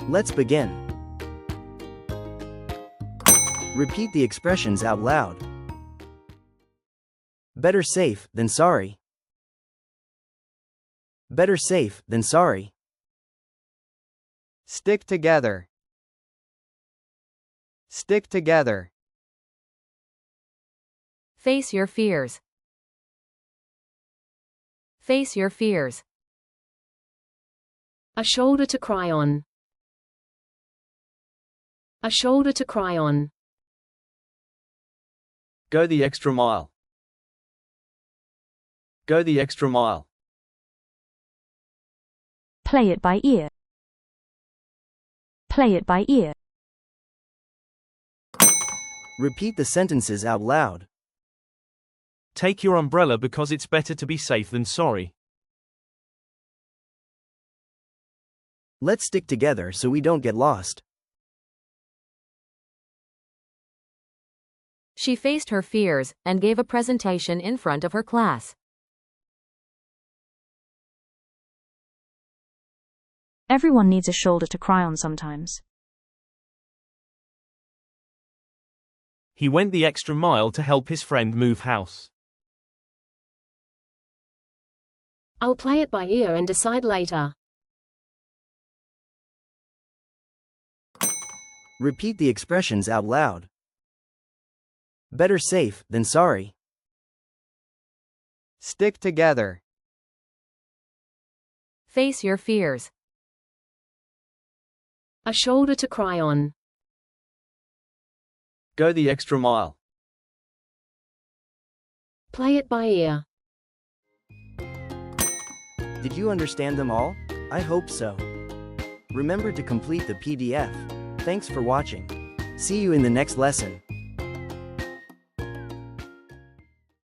Let's begin. Repeat the expressions out loud. Better safe than sorry. Better safe than sorry. Stick together. Stick together. Face your fears. Face your fears. A shoulder to cry on. A shoulder to cry on. Go the extra mile. Go the extra mile. Play it by ear. Play it by ear. Repeat the sentences out loud. Take your umbrella because it's better to be safe than sorry. Let's stick together so we don't get lost. She faced her fears and gave a presentation in front of her class. Everyone needs a shoulder to cry on sometimes. He went the extra mile to help his friend move house. I'll play it by ear and decide later. Repeat the expressions out loud. Better safe than sorry. Stick together. Face your fears. A shoulder to cry on. Go the extra mile. Play it by ear. Did you understand them all? I hope so. Remember to complete the PDF. Thanks for watching. See you in the next lesson.